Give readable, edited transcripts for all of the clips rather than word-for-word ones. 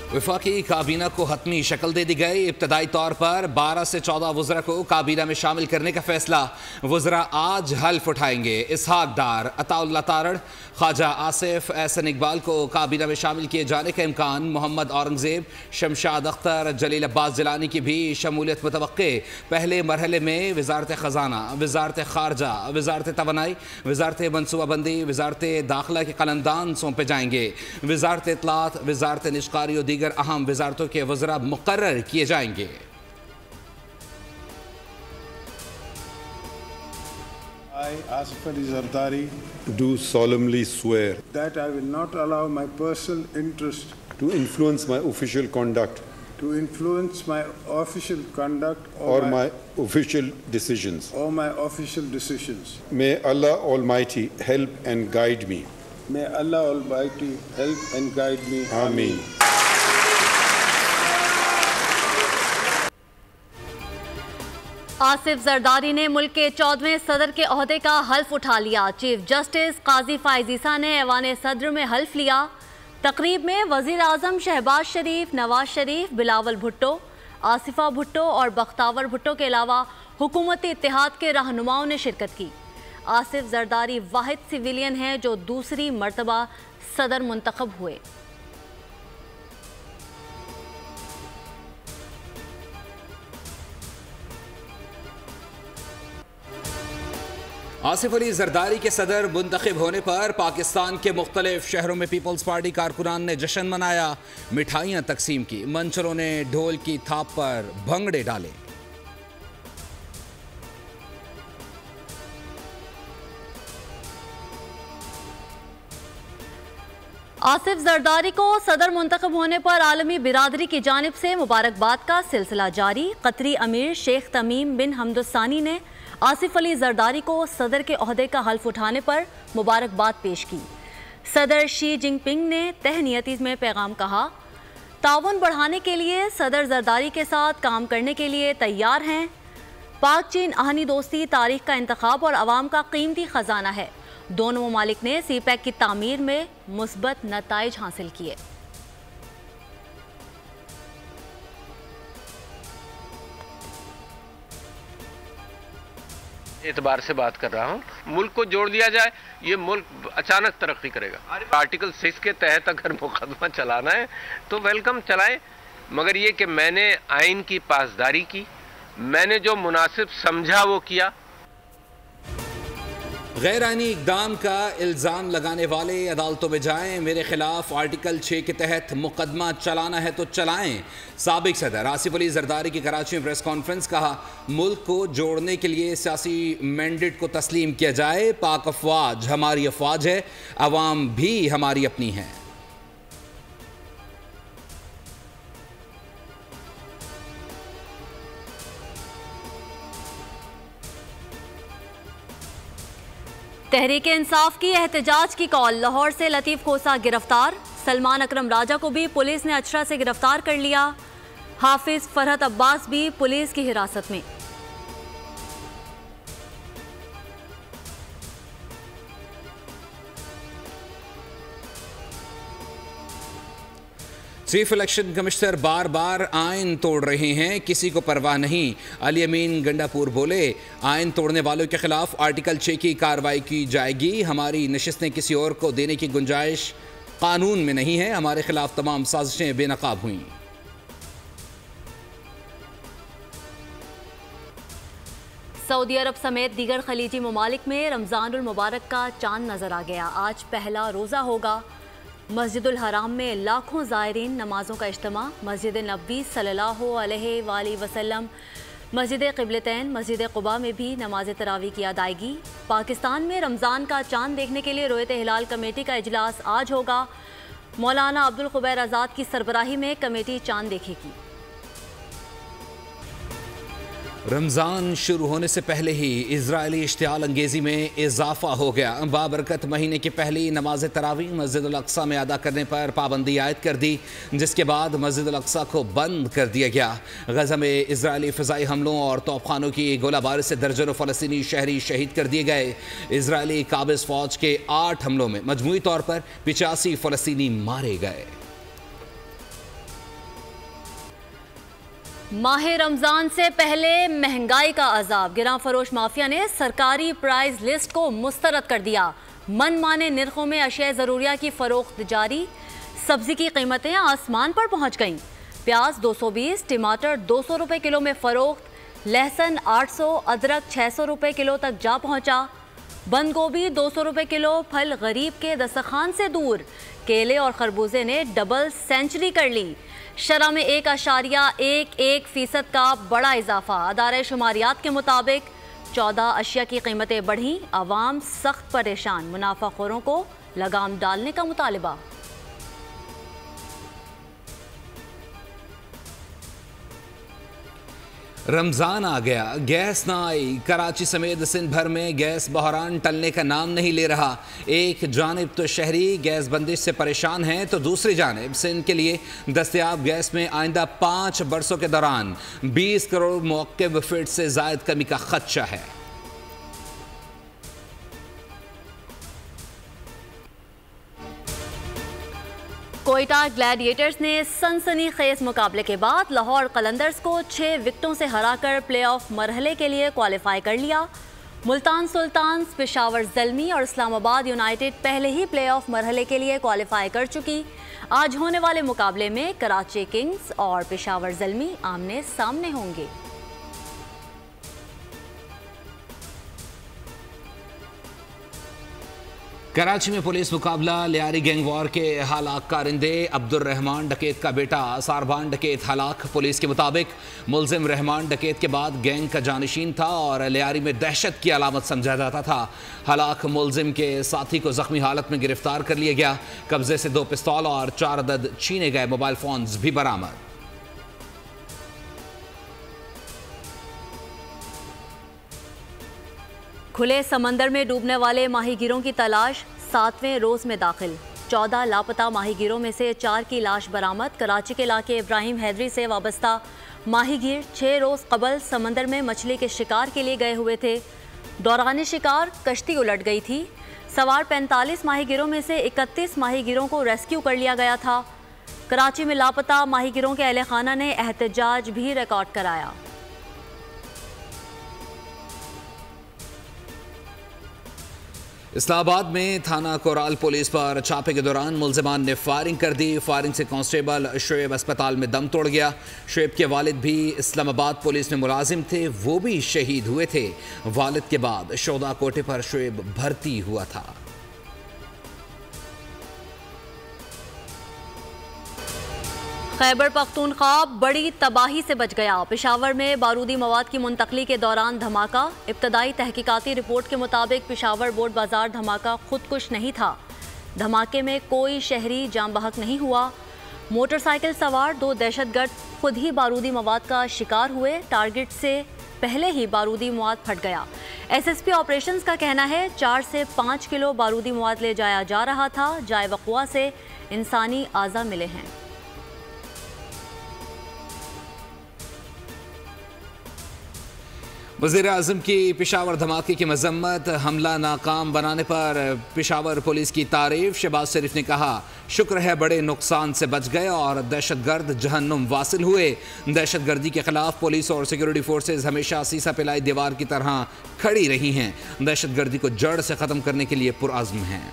वफाकी काबीना को हतमी शक्ल दे दी गई। इब्तदाई तौर पर 12 से 14 वज़रा को काबीना में शामिल करने का फैसला। वज़रा आज हल्फ उठाएंगे। इसहाक डार, अताउल्लाह तारड़, ख्वाजा आसिफ, एहसन इकबाल को काबीना में शामिल किए जाने का इम्कान। मोहम्मद औरंगज़ेब, शमशाद अख्तर, जलील अब्बास जिलानी की भी शमूलियत मुतवक्के। पहले मरहले में वज़ारत ख़जाना, वज़ारत ख़ारजा, वज़ारत तवानाई, वज़ारत मनसूबाबंदी, वज़ारत दाखिला के कलमदान सौंपे जाएंगे। वज़ारत इत्तलात, वज़ारत निश्कारी और दीगर अहम वज़ारतों के वज़रा मुक़र्रर किए जाएंगे। I, Asif Ali Zardari, do solemnly swear that I will not allow my personal interest to influence my official conduct or my official decisions. May Allah Almighty help and guide me. May Allah Almighty help and guide me. Ameen. Asif Zardari ने मुल्क के 14वें सदर के ओहदे का हल्फ उठा लिया। Chief justice काजी फाइज ईसा ने ऐवान सदर में हल्फ लिया। तकरीब में वज़ीर आज़म शहबाज शरीफ, नवाज शरीफ, बिलावल भुट्टो, आसिफा भुट्टो और बख्तावर भुट्टो के अलावा हुकूमती इत्तेहाद के रहनुमाओं ने शिरकत की। आसिफ जरदारी वाहिद सिविलियन हैं जो दूसरी मरतबा सदर मुंतखब हुए। आसिफ अली जरदारी के सदर मुंतखब होने पर पाकिस्तान के मुख्तलिफ शहरों में पीपल्स पार्टी कारकुनान ने जश्न मनाया। मिठाइयाँ तकसीम की, मंचरों ने ढोल की थाप पर भंगड़े डाले। आसिफ जरदारी को सदर मुंतखब होने पर आलमी बिरादरी की जानिब से मुबारकबाद का सिलसिला जारी। कतरी अमीर शेख तमीम बिन हमदुस्सानी ने आसिफ अली जरदारी को सदर के ओहदे का हल्फ उठाने पर मुबारकबाद पेश की। सदर शी जिनपिंग ने तहनीयती में पैगाम कहा, ताउन बढ़ाने के लिए सदर जरदारी के साथ काम करने के लिए तैयार हैं। पाक चीन आहनी दोस्ती तारीख का इंतखाब और अवाम का कीमती ख़जाना है। दोनों ममालिक ने सीपैक की तामीर में मुस्बत नताइज हासिल किए। एतबार से बात कर रहा हूँ, मुल्क को जोड़ दिया जाए, ये मुल्क अचानक तरक्की करेगा। आर्टिकल 6 के तहत अगर मुकदमा चलाना है तो वेलकम चलाएं, मगर ये कि मैंने आइन की पासदारी की, मैंने जो मुनासिब समझा वो किया। गैर आईनी इक़दाम का इल्ज़ाम लगाने वाले अदालतों में जाएं। मेरे खिलाफ आर्टिकल 6 के तहत मुकदमा चलाना है तो चलाएं। साबिक सदर आसिफ अली जरदारी की कराची में प्रेस कॉन्फ्रेंस। कहा, मुल्क को जोड़ने के लिए सियासी मैंडेट को तस्लीम किया जाए। पाक अफवाज हमारी अफवाज है, अवाम भी हमारी अपनी है। तहरीक इंसाफ की एहतजाज की कॉल। लाहौर से लतीफ़ खोसा गिरफ्तार। सलमान अकरम राजा को भी पुलिस ने अचरा से गिरफ्तार कर लिया। हाफिज फरहत अब्बास भी पुलिस की हिरासत में। चीफ इलेक्शन कमिश्नर बार बार आइन तोड़ रहे हैं, किसी को परवाह नहीं। अली अमीन गंडापुर बोले, आइन तोड़ने वालों के खिलाफ आर्टिकल 6 की कार्रवाई की जाएगी। हमारी नशिस्तें किसी और को देने की गुंजाइश कानून में नहीं है। हमारे खिलाफ तमाम साजिशें बेनकाब हुई। सऊदी अरब समेत दीगर खलीजी ममालिक में रमज़ानुल मुबारक का चांद नजर आ गया। आज पहला रोज़ा होगा। मस्जिदुल हराम में लाखों ज़ायरीन नमाज़ों का इज्तिमा। मस्जिद नबी सल्लल्लाहु अलैहि वसल्लम, मस्जिद क़िबलतैन, मस्जिद क़ुबा में भी नमाज तरावी की अदायगी। पाकिस्तान में रमज़ान का चांद देखने के लिए रोयत हिलाल कमेटी का इजलास आज होगा। मौलाना अब्दुल ख़ुबैर आज़ाद की सरबराही में कमेटी चांद देखेगी। रमज़ान शुरू होने से पहले ही इजरायली इश्तियाल अंगेज़ी में इजाफा हो गया। बाबरकत महीने की पहली नमाज तरावी मस्जिदुल अक्सा में अदा करने पर पाबंदी आयद कर दी, जिसके बाद मस्जिदुल अक्सा को बंद कर दिया गया। गज़ा में इजरायली फ़िज़ाई हमलों और तोपखानों की गोलाबारी से दर्जनों फ़लस्तीनी शहरी शहीद कर दिए गए। इजरायली काबिज़ फ़ौज के 8 हमलों में मजमूई तौर पर 85 फ़लस्तीनी मारे गए। माह रमजान से पहले महंगाई का अजाब, गिरां फरोश माफिया ने सरकारी प्राइस लिस्ट को मुस्तरद कर दिया। मनमाने निर्खों में अशिया ज़रूरिया की फरोख्त जारी, सब्जी की कीमतें आसमान पर पहुंच गईं। प्याज 220, टमाटर 200 रुपए किलो में फरोख्त, लहसुन 800, अदरक 600 रुपए किलो तक जा पहुंचा। बंद गोभी 200 रुपए किलो, फल गरीब के दस्तरखान से दूर। केले और खरबूजे ने डबल सेंचुरी कर ली। शरह में 1.11% का बड़ा इजाफा। अदारे शुमारियात के मुताबिक 14 अशिया की कीमतें बढ़ी, अवाम सख्त परेशान। मुनाफाखोरों को लगाम डालने का मुतालिबा। रमज़ान आ गया, गैस ना आई। कराची समेत सिंध भर में गैस बहरान टलने का नाम नहीं ले रहा। एक जानिब तो शहरी गैस बंदिश से परेशान हैं, तो दूसरी जानिब सिंध के लिए दस्तयाब गैस में आइंदा 5 बरसों के दौरान 20 करोड़ मौक़िब फीट से ज़ायद कमी का खदशा है। कोयटा ग्लैडिएटर्स ने सनसनीखेज मुकाबले के बाद लाहौर कलंदर्स को 6 विकेटों से हराकर प्लेऑफ मरहले के लिए क्वालिफाई कर लिया। मुल्तान सुल्तान्स, पेशावर ज़ल्मी और इस्लामाबाद यूनाइटेड पहले ही प्लेऑफ मरहले के लिए क्वालिफाई कर चुकी। आज होने वाले मुकाबले में कराची किंग्स और पेशावर ज़ल्मी आमने सामने होंगे। कराची में पुलिस मुकाबला, लियारी गैंग वॉर के हलाक कारिंदे अब्दुल रहमान डकैत का बेटा सारबान डकैत हलाक। पुलिस के मुताबिक मुलजिम रहमान डकैत के बाद गैंग का जानशीन था और लियारी में दहशत की अलामत समझा जाता था। हलाक मुलजिम के साथी को जख्मी हालत में गिरफ्तार कर लिया गया। कब्जे से 2 पिस्तौल और 4 अदद छीने गए मोबाइल फोन्स भी बरामद। खुले समंदर में डूबने वाले माहीगीरों की तलाश 7वें रोज में दाखिल। 14 लापता माहीगीरों में से 4 की लाश बरामद। कराची के इलाके इब्राहिम हैदरी से वाबस्ता माहीगीर 6 रोज कबल समंदर में मछली के शिकार के लिए गए हुए थे। दौरान शिकार कश्ती उलट गई थी। सवार 45 माहीगीरों में से 31 माहीगीरों को रेस्क्यू कर लिया गया था। कराची में लापता माहीगीरों के अहले खाना ने एहतजाज भी रिकॉर्ड कराया। इस्लामाबाद में थाना कोराल पुलिस पर छापे के दौरान मुलजिमान ने फायरिंग कर दी। फायरिंग से कांस्टेबल शुएब अस्पताल में दम तोड़ गया। शुएब के वालिद भी इस्लामाबाद पुलिस में मुलाजिम थे, वो भी शहीद हुए थे। वालिद के बाद शोदा कोटे पर शुएब भर्ती हुआ था। खैबर पख्तूनख्वा बड़ी तबाही से बच गया। पेशावर में बारूदी मवाद की मुंतकली के दौरान धमाका। इब्तदाई तहकीकाती रिपोर्ट के मुताबिक पेशावर बोर्ड बाजार धमाका खुदकुश नहीं था। धमाके में कोई शहरी जान बहक नहीं हुआ। मोटरसाइकिल सवार 2 दहशतगर्द खुद ही बारूदी मवाद का शिकार हुए। टारगेट से पहले ही बारूदी मवाद फट गया। SSP ऑपरेशंस का कहना है 4 से 5 किलो बारूदी मवाद ले जाया जा रहा था। जाए वक़ुआ से इंसानी आज़ा मिले हैं। वज़ीर-ए-आज़म की पेशावर धमाके की मजम्मत। हमला नाकाम बनाने पर पेशावर पुलिस की तारीफ। शहबाज शरीफ ने कहा शुक्र है बड़े नुकसान से बच गए और दहशतगर्द जहन्नुम वासिल हुए। दहशतगर्दी के खिलाफ पुलिस और सिक्योरिटी फोर्सेज हमेशा सीसा पिलाई दीवार की तरह खड़ी रही हैं। दहशतगर्दी को जड़ से ख़त्म करने के लिए पुरअज़्म हैं।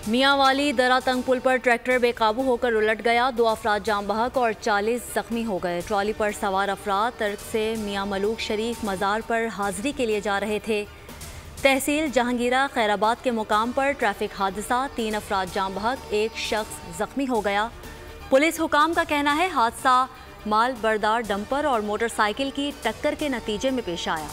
मियांवाली दरातंग पुल पर ट्रैक्टर बेकाबू होकर उलट गया। 2 अफराद जाम बहक और 40 जख्मी हो गए। ट्रॉली पर सवार अफराद तर्क से मियां मलूक शरीफ मज़ार पर हाजिरी के लिए जा रहे थे। तहसील जहांगीरा खैराबाद के मुकाम पर ट्रैफिक हादसा। 3 अफराद जाम बहक, 1 शख्स जख्मी हो गया। पुलिस हुकाम का कहना है हादसा माल बरदार डंपर और मोटरसाइकिल की टक्कर के नतीजे में पेश आया।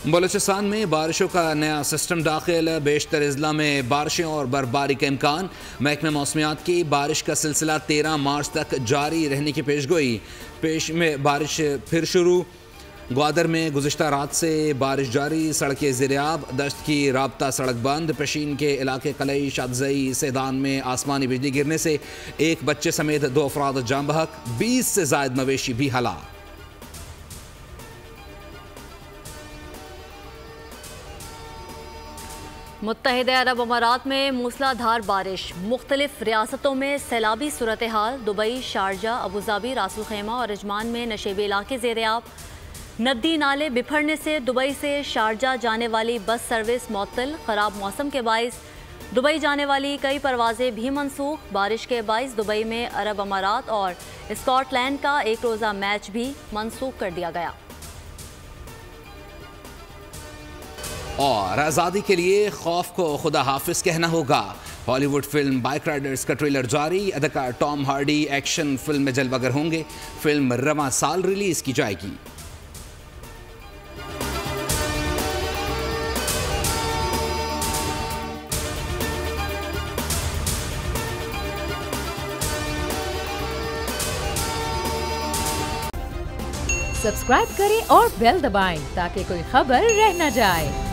बलूचिस्तान में बारिशों का नया सिस्टम दाखिल। बेशतर अजला में बारिशें और बर्फबारी का इम्कान। महकमे मौसमियात की बारिश का सिलसिला 13 मार्च तक जारी रहने की पेशगोई। पेश में बारिश फिर शुरू। ग्वादर में गुज़िश्ता रात से बारिश जारी। सड़कें ज़ेर-ए-आब, दश्त की राब्ता सड़क बंद। पशीन के इलाके कलई शादजई सेदान में आसमानी बिजली गिरने से 1 बच्चे समेत 2 अफराद जाम बहक, 20 से ज़ायद मवेशी भी हलाक। मुत्तहिदा अरब अमारात में मूसलाधार बारिश, मुख्तलिफ रियासतों में सैलाबी सूरत हाल। दुबई, शारजा, अबूधाबी, रासुल खैमा और अजमान में नशेबी इलाके ज़ेर-ए-आब। नदी नाले बिफरने से दुबई से शारजा जाने वाली बस सर्विस मुअत्तल। ख़राब मौसम के बाइस दुबई जाने वाली कई परवाज़ें भी मनसूख। बारिश के बाइस दुबई में अरब अमारात और स्कॉटलैंड का एक रोज़ा मैच भी मनसूख कर दिया गया। और आज़ादी के लिए खौफ को खुदा हाफिज कहना होगा। हॉलीवुड फिल्म बाइक राइडर्स का ट्रेलर जारी। अदाकार टॉम हार्डी एक्शन फिल्म में जलवागर होंगे। फिल्म रवां साल रिलीज की जाएगी। सब्सक्राइब करें और बेल दबाएं ताकि कोई खबर रह न जाए।